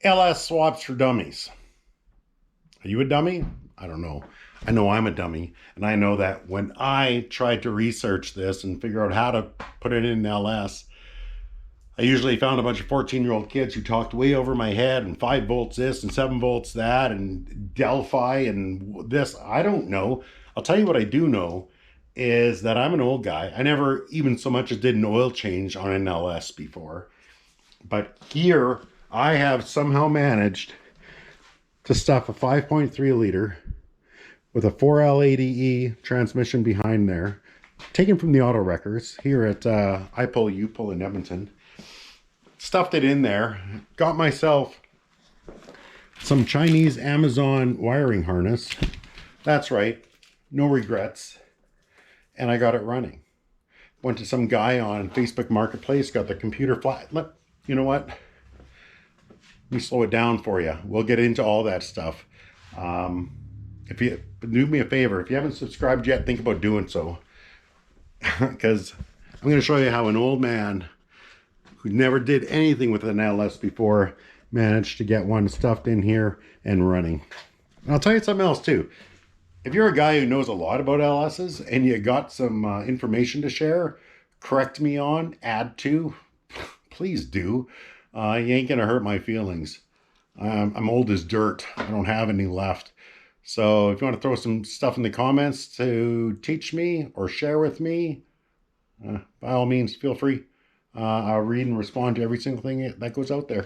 LS swaps for dummies. Are you a dummy? I don't know. I know I'm a dummy, and I know that when I tried to research this and figure out how to put it in LS, I usually found a bunch of 14-year-old kids who talked way over my head, and 5 volts this and 7 volts that, and Delphi and this. I don't know. I'll tell you what I do know is that I'm an old guy. I never even so much as did an oil change on an LS before. But here, I have somehow managed to stuff a 5.3 liter with a 4L80E transmission behind there, taken from the auto wreckers here at iPull U-Pull in Edmonton. Stuffed it in there, got myself some Chinese Amazon wiring harness. That's right, no regrets. And I got it running. Went to some guy on Facebook Marketplace, got the computer flat. You know what? Let me slow it down for you. We'll get into all that stuff. If you do me a favor, if you haven't subscribed yet, think about doing so. Because I'm going to show you how an old man who never did anything with an LS before managed to get one stuffed in here and running. And I'll tell you something else too. If you're a guy who knows a lot about LSs and you got some information to share, correct me on, add to, please do. You ain't gonna hurt my feelings. I'm old as dirt. I don't have any left. So if you want to throw some stuff in the comments to teach me or share with me, by all means, feel free. I'll read and respond to every single thing that goes out there.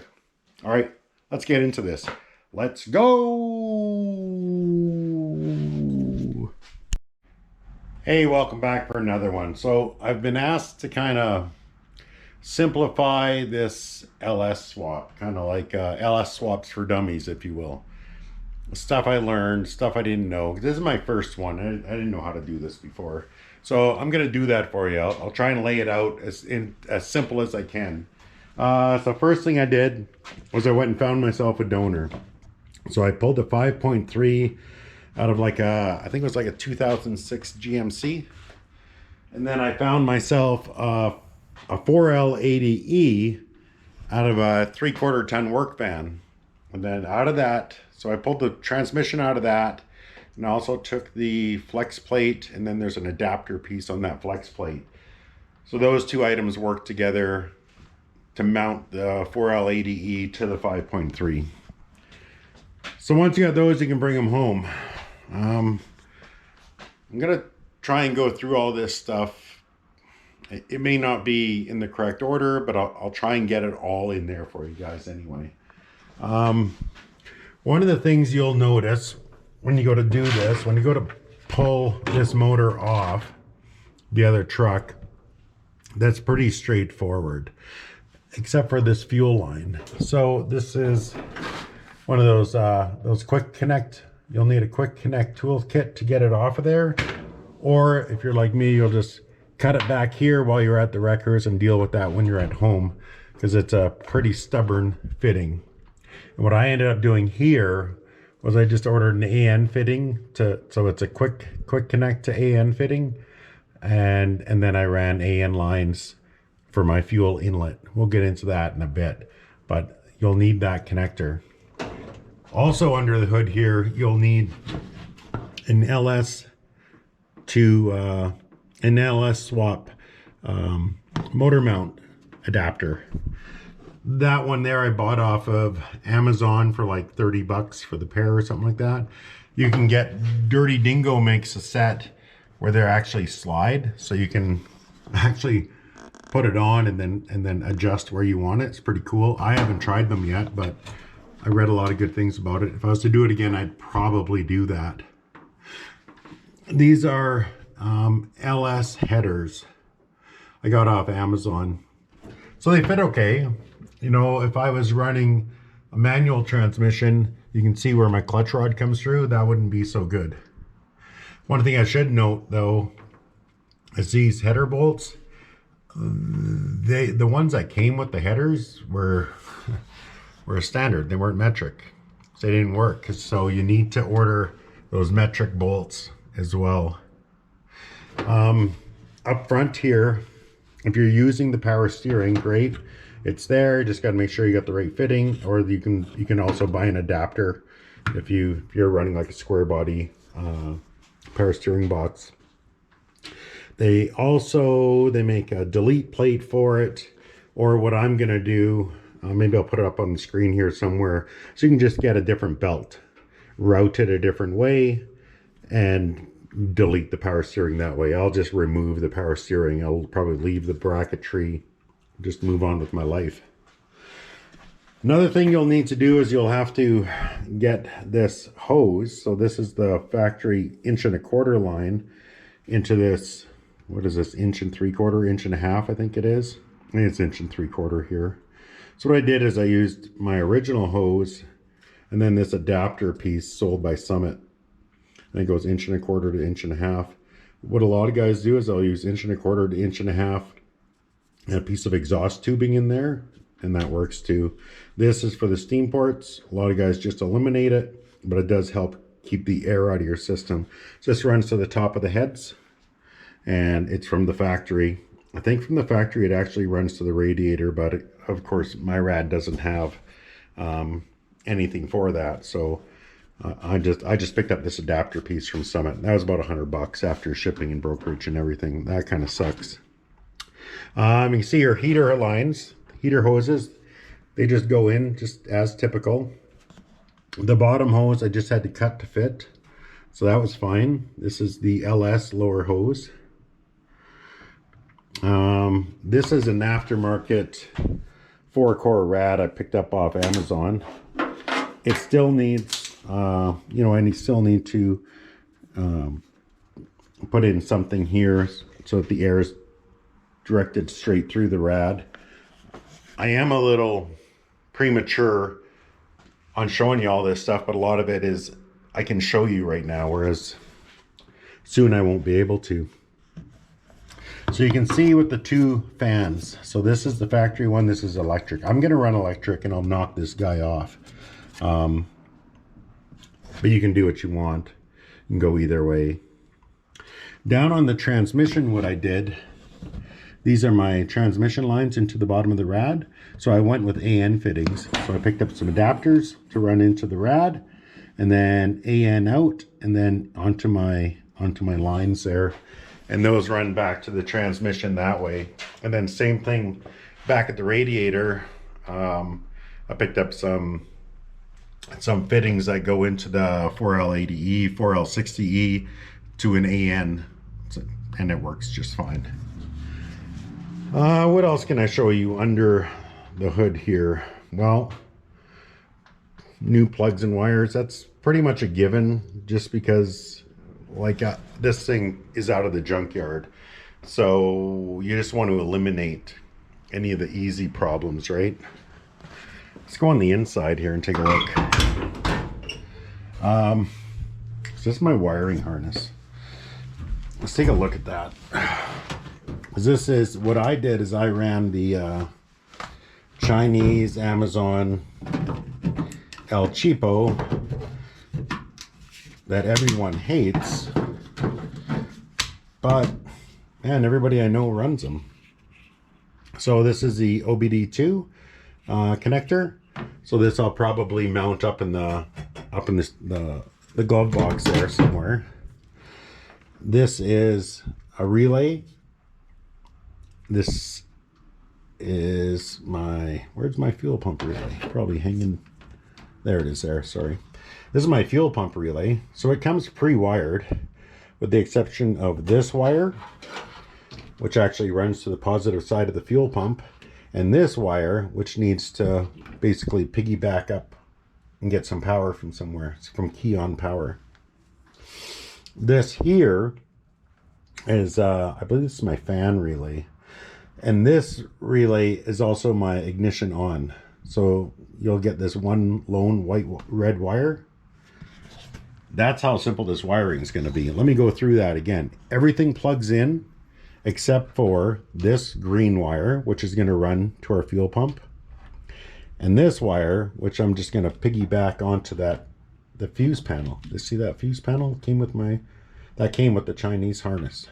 All right, let's get into this. Let's go. Hey, welcome back for another one. So I've been asked to kind of simplify this LS swap, kind of like LS swaps for dummies, if you will. Stuff I learned, stuff I didn't know. This is my first one. I didn't know how to do this before. So I'm going to do that for you. I'll try and lay it out as simple as I can. So first thing I did was I went and found myself a donor. So I pulled a 5.3 out of like I think it was like a 2006 GMC. And then I found myself a 4L80E out of a 3/4 ton work van. And then out of that, so I pulled the transmission out of that, and I also took the flex plate, and then there's an adapter piece on that flex plate. So those two items work together to mount the 4L80E to the 5.3. So once you got those, you can bring them home. I'm gonna try and go through all this stuff. It may not be in the correct order, but I'll try and get it all in there for you guys anyway. One of the things you'll notice when you go to do this, when you go to pull this motor off the other truck, that's pretty straightforward, except for this fuel line. So this is one of those quick connect. You'll need a quick connect tool kit to get it off of there. Or if you're like me, you'll just cut it back here while you're at the wreckers and deal with that when you're at home, because it's a pretty stubborn fitting. And what I ended up doing here was I just ordered an AN fitting so it's a quick connect to AN fitting, and then I ran AN lines for my fuel inlet. We'll get into that in a bit, but you'll need that connector. Also under the hood here, you'll need an LS swap motor mount adapter. That one there I bought off of Amazon for like 30 bucks for the pair or something like that. You can get Dirty Dingo makes a set where they actually slide, so you can actually put it on and then adjust where you want it. It's pretty cool. I haven't tried them yet, but I read a lot of good things about it. If I was to do it again, I'd probably do that. These are LS headers I got off Amazon. So they fit okay. You know, if I was running a manual transmission, you can see where my clutch rod comes through. That wouldn't be so good. One thing I should note though is these header bolts. The ones that came with the headers were standard. They weren't metric. So they didn't work. So you need to order those metric bolts as well. Up front here, if you're using the power steering, great. It's there. Just got to make sure you got the right fitting, or you can also buy an adapter if you're running like a square body power steering box. They make a delete plate for it, or what I'm gonna do, maybe I'll put it up on the screen here somewhere, so you can just get a different belt, route it a different way, and delete the power steering that way. I'll just remove the power steering. I'll probably leave the bracketry, just move on with my life. Another thing you'll need to do is you'll have to get this hose. So this is the factory 1.25" line into this, what is this, 1 3/4, 1.5" I think it is. I think it's 1 3/4 here. So what I did is I used my original hose and then this adapter piece sold by Summit. And it goes 1.25" to 1.5". What a lot of guys do is they'll use 1.25" to 1.5" and a piece of exhaust tubing in there, and that works too. This is for the steam ports. A lot of guys just eliminate it, but it does help keep the air out of your system. So this runs to the top of the heads, and it's from the factory. I think from the factory it actually runs to the radiator, but of course my rad doesn't have anything for that. So I just picked up this adapter piece from Summit. That was about $100 after shipping and brokerage and everything. That kind of sucks. You can see your heater lines, heater hoses. They just go in just as typical. The bottom hose I just had to cut to fit, so that was fine. This is the LS lower hose. This is an aftermarket 4-core rad I picked up off Amazon. It still needs, I still need to put in something here so that the air is directed straight through the rad. I am a little premature on showing you all this stuff, but a lot of it is I can show you right now, whereas soon I won't be able to. So you can see with the two fans. So this is the factory one, this is electric. I'm gonna run electric and I'll knock this guy off. But you can do what you want. You can go either way. Down on the transmission, what I did, these are my transmission lines into the bottom of the rad. So I went with AN fittings. So I picked up some adapters to run into the rad, and then AN out, and then onto my lines there. And those run back to the transmission that way. And then same thing back at the radiator. I picked up some fittings that go into the 4L80E, 4L60E to an AN, and it works just fine. What else can I show you under the hood here? Well, new plugs and wires, that's pretty much a given, just because like this thing is out of the junkyard. So you just want to eliminate any of the easy problems, right? Let's go on the inside here and take a look. So this is my wiring harness. Let's take a look at that. This is what I did is I ran the Chinese Amazon El Cheapo that everyone hates, but man, everybody I know runs them. So this is the OBD2 connector. So this I'll probably mount up in the glove box there somewhere. This is a relay. This is where's my fuel pump relay? Probably hanging, there it is there, sorry. This is my fuel pump relay. So it comes pre-wired with the exception of this wire, which actually runs to the positive side of the fuel pump, and this wire, which needs to basically piggyback up and get some power from somewhere. It's from Keon Power. This here is, I believe this is my fan relay. And this relay is also my ignition on. So you'll get this one lone red wire. That's how simple this wiring is going to be. Let me go through that again. Everything plugs in except for this green wire, which is going to run to our fuel pump. And this wire, which I'm just going to piggyback onto the fuse panel. You see that fuse panel came with that came with the Chinese harness.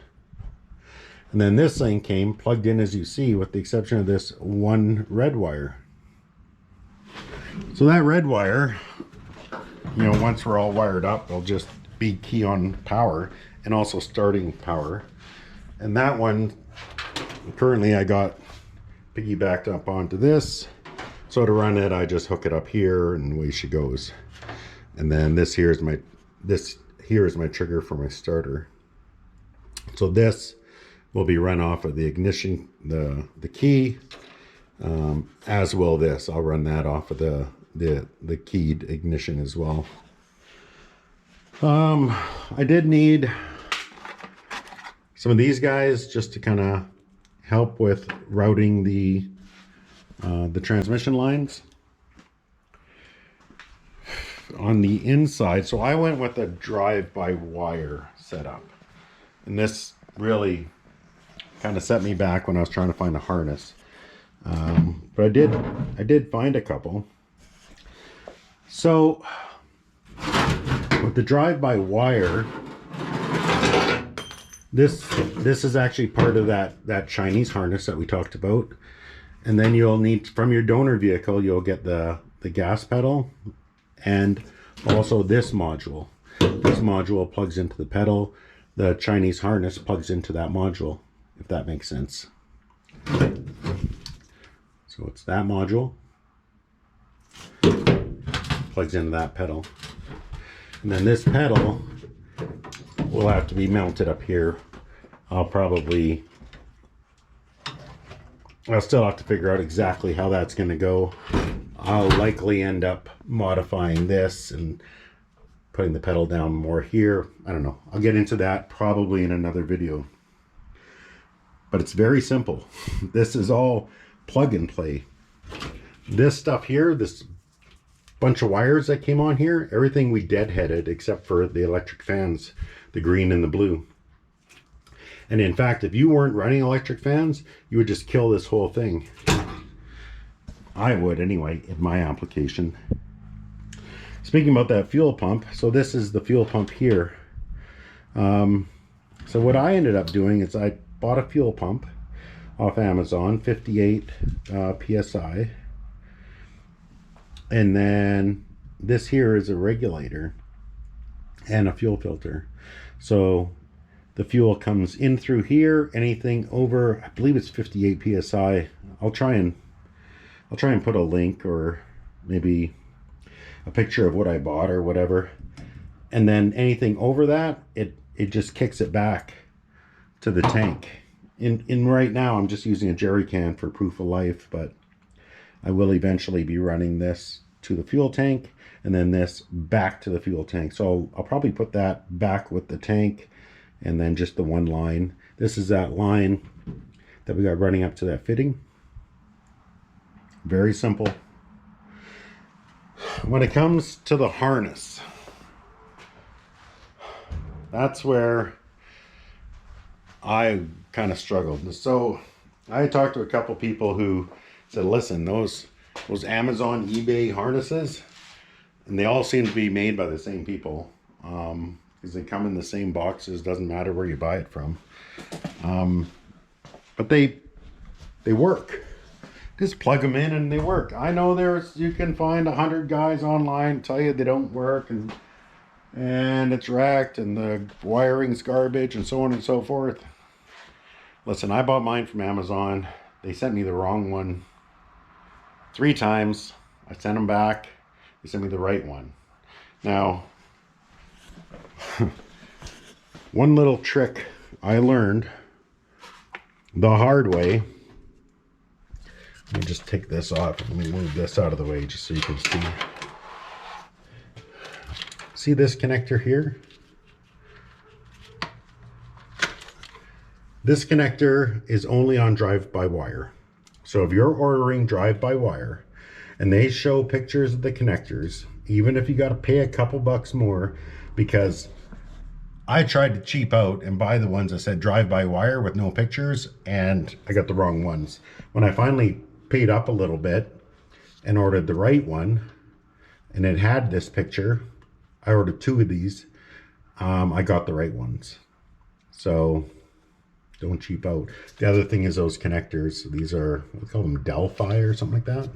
And then this thing came plugged in, as you see, with the exception of this one red wire. So that red wire, you know, once we're all wired up, will just be key on power and also starting power. And that one, currently I got piggybacked up onto this. So to run it, I just hook it up here and away she goes. And then this here is my trigger for my starter. So this will be run off of the ignition, the key, as will this. I'll run that off of the keyed ignition as well. I did need some of these guys just to kind of help with routing the transmission lines on the inside. So I went with a drive-by-wire setup, and this really kind of set me back when I was trying to find a harness. But I did find a couple. So with the drive-by-wire, this is actually part of that Chinese harness that we talked about. And then you'll need, from your donor vehicle, you'll get the gas pedal and also this module. This module plugs into the pedal. The Chinese harness plugs into that module, if that makes sense. So it's that module, plugs into that pedal. And then this pedal will have to be mounted up here. I'll still have to figure out exactly how that's going to go. I'll likely end up modifying this and putting the pedal down more here. I don't know. I'll get into that probably in another video. But it's very simple. This is all plug and play. This stuff here, this bunch of wires that came on here, everything we deadheaded except for the electric fans, the green and the blue. And in fact, if you weren't running electric fans, you would just kill this whole thing. I would anyway, in my application. Speaking about that fuel pump, so this is the fuel pump here. So what I ended up doing is I bought a fuel pump off Amazon, 58 PSI. And then this here is a regulator and a fuel filter. So the fuel comes in through here. Anything over, I believe it's 58 PSI. I'll try and put a link or maybe a picture of what I bought or whatever. And then anything over that, it just kicks it back to the tank. In right now, I'm just using a jerry can for proof of life, but I will eventually be running this to the fuel tank and then this back to the fuel tank. So I'll probably put that back with the tank and then just the one line. This is that line that we got running up to that fitting. Very simple. When it comes to the harness, that's where I kind of struggled. So I talked to a couple people who said, listen, those Amazon, eBay harnesses, and they all seem to be made by the same people, because they come in the same boxes. Doesn't matter where you buy it from, but they work. Just plug them in and they work. I know you can find 100 guys online tell you they don't work and it's wrecked and the wiring's garbage and so on and so forth. Listen, I bought mine from Amazon. They sent me the wrong one 3 times. I sent them back. They sent me the right one. Now, one little trick I learned the hard way. Let me just take this off. Let me move this out of the way just so you can see. See this connector here? This connector is only on drive-by-wire. So if you're ordering drive-by-wire and they show pictures of the connectors, even if you got to pay a couple bucks more, because I tried to cheap out and buy the ones that said drive-by-wire with no pictures, and I got the wrong ones. When I finally paid up a little bit and ordered the right one, and it had this picture, I ordered 2 of these. I got the right ones. So Don't cheap out. The other thing is those connectors. These are, we call them Delphi or something like that.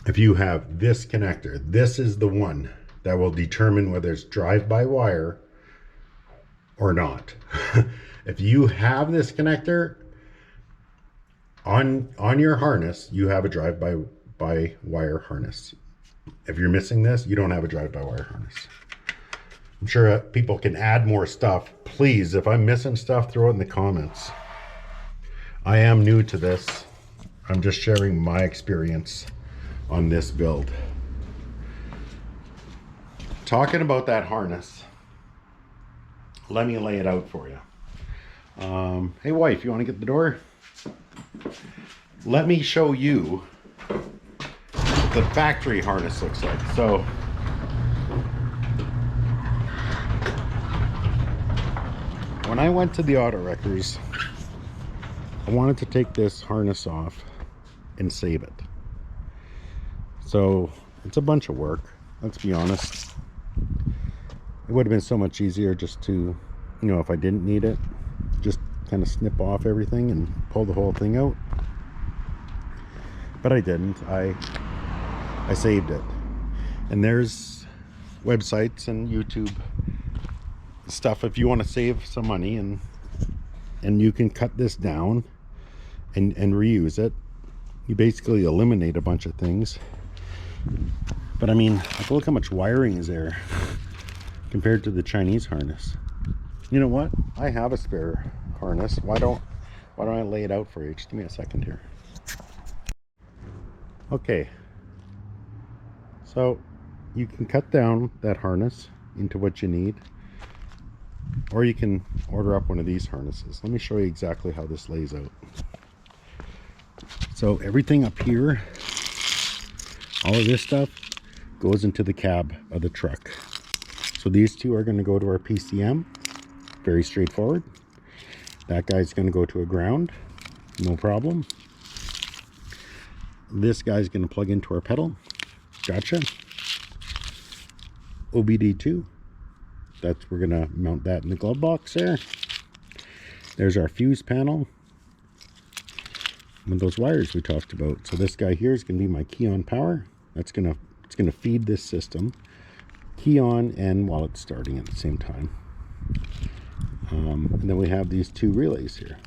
If you have this connector, this is the one that will determine whether it's drive-by-wire or not. If you have this connector on your harness, you have a drive-by-wire harness. If you're missing this, you don't have a drive-by-wire harness. I'm sure people can add more stuff. Please, if I'm missing stuff, throw it in the comments. I am new to this. I'm just sharing my experience on this build. Talking about that harness, let me lay it out for you. Hey wife, you want to get the door? Let me show you the factory harness looks like. So when I went to the auto wreckers, I wanted to take this harness off and save it. So it's a bunch of work, let's be honest. It would have been so much easier just to, you know, if I didn't need it, just kind of snip off everything and pull the whole thing out. But I didn't. I saved it. And there's websites and YouTube stuff if you want to save some money, and you can cut this down and reuse it. You basically eliminate a bunch of things. But I mean, look how much wiring is there compared to the Chinese harness. You know what? I have a spare harness. Why don't I lay it out for you? Just give me a second here. Okay. So you can cut down that harness into what you need, or you can order up one of these harnesses. Let me show you exactly how this lays out. So everything up here, all of this stuff goes into the cab of the truck. So these two are going to go to our PCM. Very straightforward. That guy's going to go to a ground. No problem. This guy's going to plug into our pedal. Gotcha. OBD2. We're going to mount that in the glove box there. There's our fuse panel with those wires we talked about. So this guy here is going to be my key on power. It's going to feed this system, key on and while it's starting at the same time. And then we have these two relays here.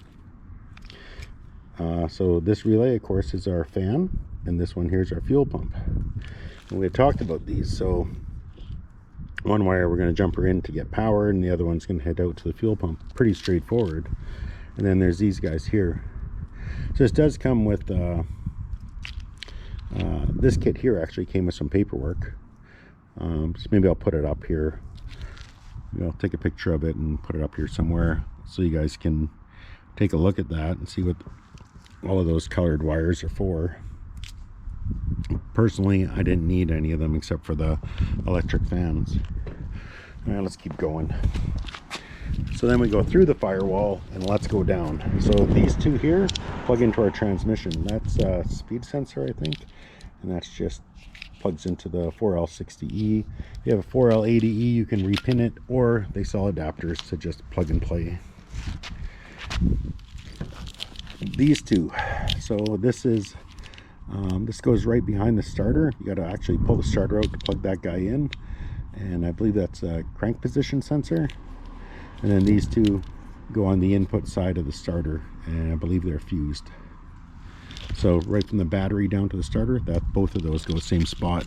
So this relay, of course, is our fan, and this one here is our fuel pump. And we had talked about these. So one wire we're going to jump her in to get power, and the other one's going to head out to the fuel pump. Pretty straightforward. And then there's these guys here. So this does come with this kit here. Actually came with some paperwork. So maybe I'll put it up here. Maybe I'll take a picture of it and put it up here somewhere so you guys can take a look at that and see what all of those colored wires are for. Personally, I didn't need any of them except for the electric fans. All right, let's keep going. So then we go through the firewall and let's go down. So these two here plug into our transmission. That's a speed sensor, I think, and that's just plugs into the 4L60E. If you have a 4L80E, you can repin it, or they sell adapters to just plug and play. These two. So this is this goes right behind the starter. You got to actually pull the starter out to plug that guy in, and I believe that's a crank position sensor. And then these two go on the input side of the starter, and I believe they're fused. So right from the battery down to the starter, that both of those go same spot.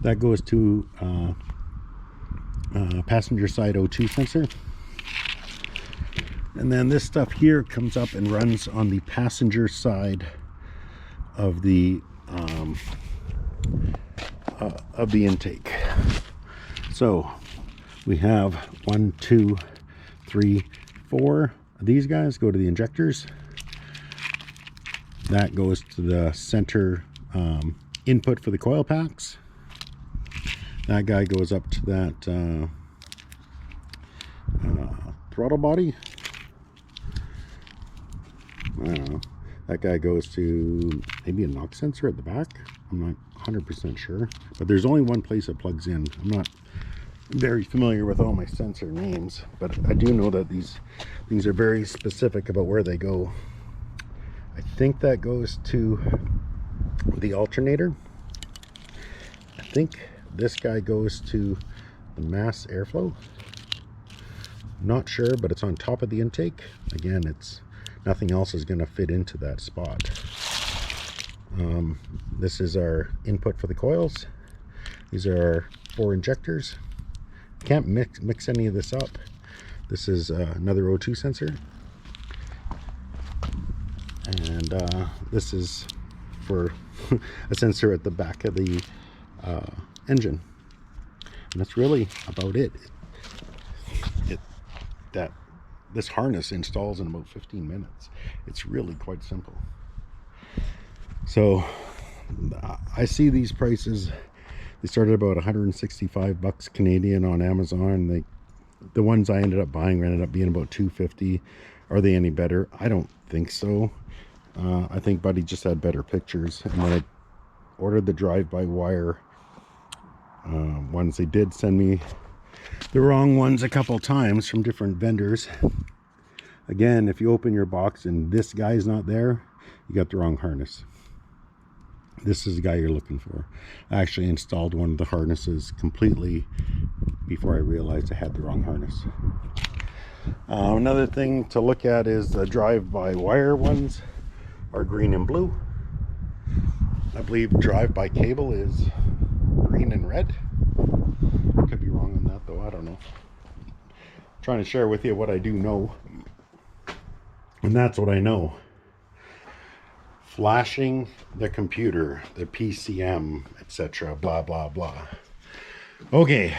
That goes to passenger side O2 sensor. And then this stuff here comes up and runs on the passenger side of the intake. So we have 1, 2, 3, 4 of these guys go to the injectors. That goes to the center input for the coil packs. That guy goes up to that throttle body. I don't know. That guy goes to maybe a knock sensor at the back. I'm not 100% sure, but there's only one place it plugs in. I'm not very familiar with all my sensor names, but I do know that these things are very specific about where they go. I think that goes to the alternator. I think this guy goes to the mass airflow. Not sure, but it's on top of the intake. Again, it's nothing else is going to fit into that spot. This is our input for the coils. These are our 4 injectors. Can't mix any of this up. This is another O2 sensor, and this is for a sensor at the back of the engine, and that's really about it. This harness installs in about 15 minutes. It's really quite simple. So I see these prices. They started about 165 bucks Canadian on Amazon. The ones I ended up buying ended up being about 250. Are they any better? I don't think so. I think Buddy just had better pictures. And when I ordered the drive-by-wire ones, they did send me the wrong ones a couple times from different vendors. Again, if you open your box and this guy's not there, you got the wrong harness. This is the guy you're looking for. I actually installed one of the harnesses completely before I realized I had the wrong harness. Another thing to look at is the drive-by-wire ones are green and blue. I believe drive-by-cable is green and red. Could be wrong on that though, I don't know. I'm trying to share with you what I do know. And that's what I know. Flashing the computer, the PCM, etc., blah blah blah. Okay,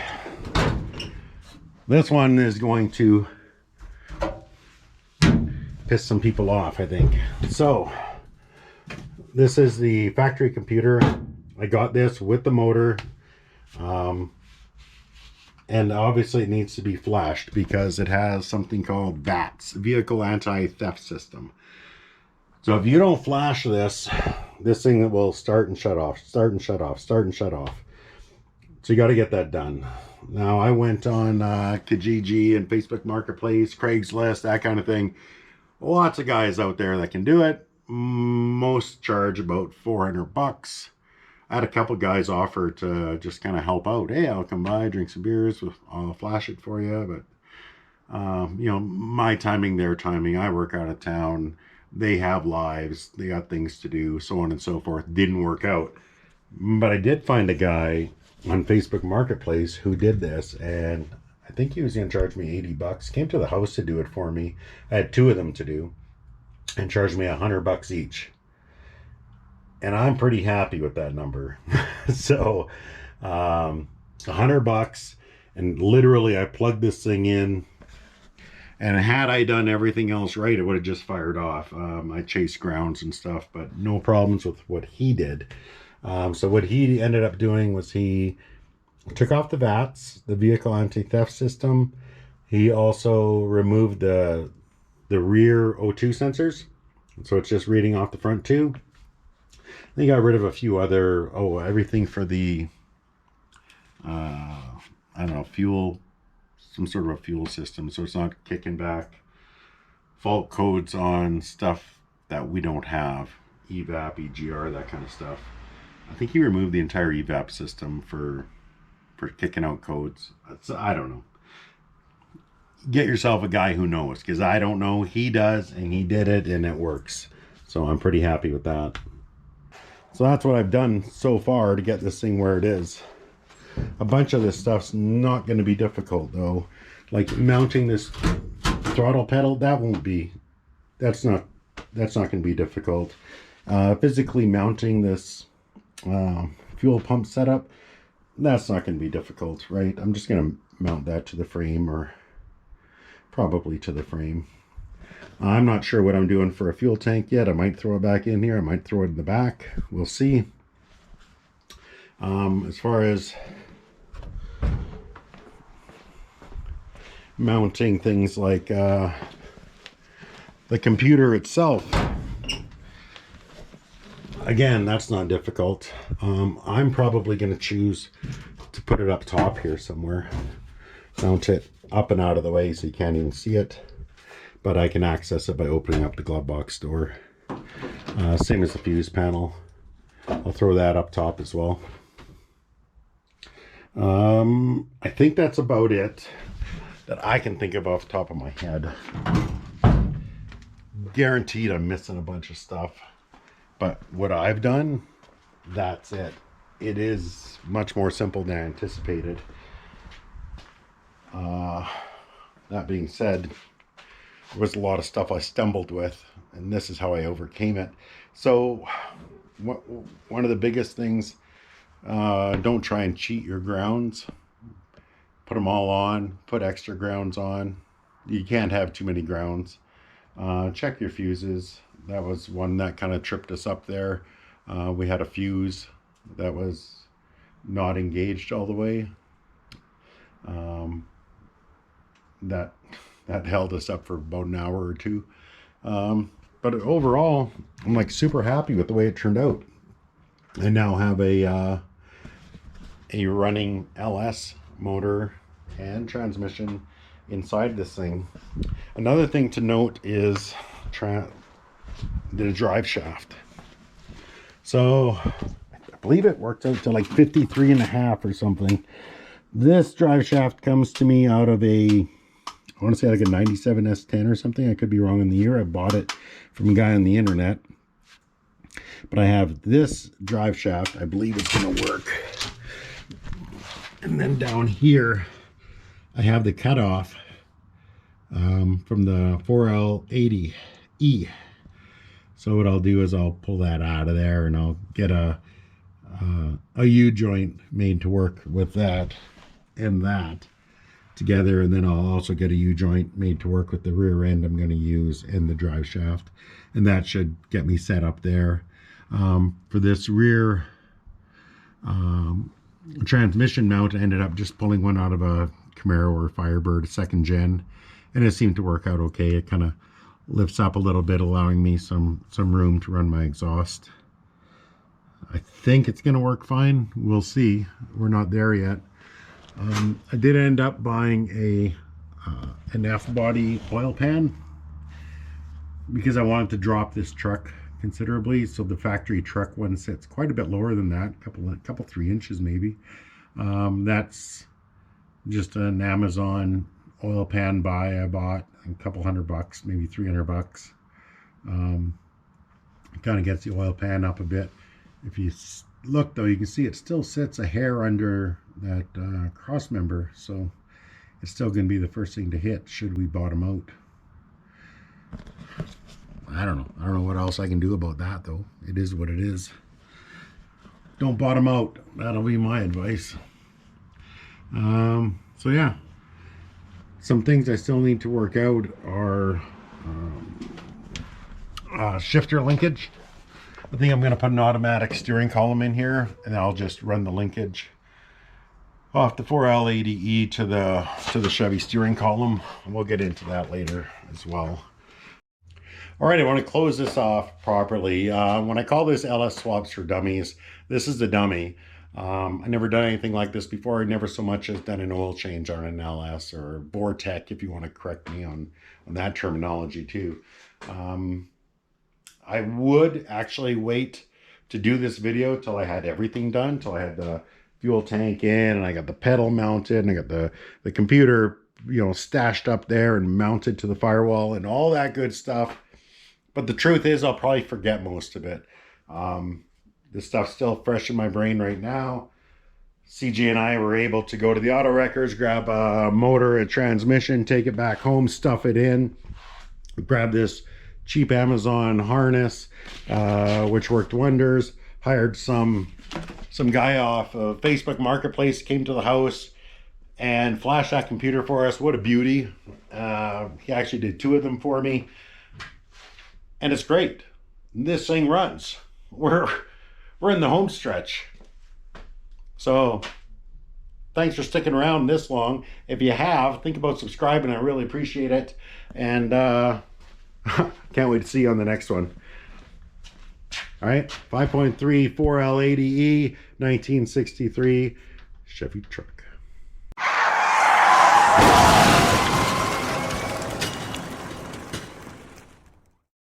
this one is going to piss some people off, I think. So this is the factory computer. I got this with the motor, and obviously it needs to be flashed because it has something called VATS, Vehicle Anti-Theft System. So if you don't flash this thing will start and shut off, start and shut off, start and shut off. So you got to get that done. Now I went on Kijiji and Facebook Marketplace, Craigslist, that kind of thing. Lots of guys out there that can do it. Most charge about 400 bucks. I had a couple guys offer to just kind of help out. Hey, I'll come by, drink some beers, I'll flash it for you. But you know, my timing, their timing. I work out of town. They have lives, they got things to do, so on and so forth. Didn't work out. But I did find a guy on Facebook Marketplace who did this, and I think he was going to charge me 80 bucks. Came to the house to do it for me. I had 2 of them to do, and charged me 100 bucks each. And I'm pretty happy with that number. So 100 bucks, and literally I plugged this thing in. And had I done everything else right, it would have just fired off. I chased grounds and stuff, but no problems with what he did. So what he ended up doing was he took off the VATS, the Vehicle Anti-Theft System. He also removed the rear O2 sensors. So it's just reading off the front 2. Then he got rid of a few other, everything for the, I don't know, fuel, some sort of a fuel system, so it's not kicking back fault codes on stuff that we don't have, evap, EGR, that kind of stuff. I think he removed the entire evap system for kicking out codes. I don't know. Get yourself a guy who knows, because I don't know. He does, and he did it, and it works. So I'm pretty happy with that. So that's what I've done so far to get this thing where it is. A bunch of this stuff's not going to be difficult though. Like mounting this throttle pedal, that's not going to be difficult. Physically mounting this fuel pump setup, that's not going to be difficult, right? I'm just going to mount that to the frame, or probably to the frame. I'm not sure what I'm doing for a fuel tank yet. I might throw it back in here. I might throw it in the back. We'll see. As far as mounting things like the computer itself, again, that's not difficult. I'm probably going to choose to put it up top here somewhere. mount it up and out of the way so you can't even see it. But I can access it by opening up the glove box door. Same as the fuse panel. I'll throw that up top as well. I think that's about it that I can think of off the top of my head. Guaranteed I'm missing a bunch of stuff. But what I've done, that's it. It is much more simple than I anticipated. That being said, there was a lot of stuff I stumbled with, and this is how I overcame it. So one of the biggest things, don't try and cheat your grounds. Put them all on, put extra grounds on. You can't have too many grounds. Check your fuses. That was one that kind of tripped us up there. We had a fuse that was not engaged all the way. That held us up for about an hour or two. But overall, I'm like super happy with the way it turned out. I now have a running LS motor and transmission inside this thing. Another thing to note is the drive shaft. So I believe it worked out to like 53.5 or something. This drive shaft comes to me out of I want to say like a 97 S10 or something. I could be wrong in the year. I bought it from a guy on the internet. But I have this drive shaft. I believe it's going to work. And then down here, I have the cutoff from the 4L80E. So what I'll do is I'll pull that out of there, and I'll get a U-joint made to work with that and that together, and then I'll also get a U-joint made to work with the rear end I'm going to use in the drive shaft, and that should get me set up there. For this rear transmission mount, I ended up just pulling one out of a Camaro or Firebird 2nd gen, and it seemed to work out okay. It kind of lifts up a little bit, allowing me some room to run my exhaust. I think it's going to work fine. We'll see. We're not there yet. I did end up buying an F-body oil pan because I wanted to drop this truck considerably. So the factory truck one sits quite a bit lower than that, couple 3 inches maybe. That's just an Amazon oil pan buy I bought, a couple $100, maybe $300. It kind of gets the oil pan up a bit. If you look though, you can see it still sits a hair under that cross member, so it's still going to be the first thing to hit should we bottom out. I don't know what else I can do about that though. It is what it is. Don't bottom out. That'll be my advice. So yeah, some things I still need to work out are shifter linkage. I think I'm going to put an automatic steering column in here, and I'll just run the linkage off the 4L80E to the Chevy steering column. We'll get into that later as well. All right, I want to close this off properly. When I call this LS Swaps for Dummies, this is the dummy. I've never done anything like this before. I never so much as done an oil change on an LS, or Vortec, if you want to correct me on that terminology too. I would actually wait to do this video till I had everything done, till I had the fuel tank in, and I got the pedal mounted, and I got the computer, stashed up there and mounted to the firewall and all that good stuff. But the truth is, I'll probably forget most of it. This stuff's still fresh in my brain right now. CJ and I were able to go to the auto wreckers, grab a motor, a transmission, take it back home, stuff it in, grab this cheap Amazon harness, which worked wonders. Hired some guy off of Facebook Marketplace, came to the house and flashed that computer for us. What a beauty. He actually did 2 of them for me. And it's great. This thing runs. We're in the home stretch. So thanks for sticking around this long. If you have, think about subscribing. I really appreciate it. And can't wait to see you on the next one. All right, 5.3 4L80E 1963 Chevy truck.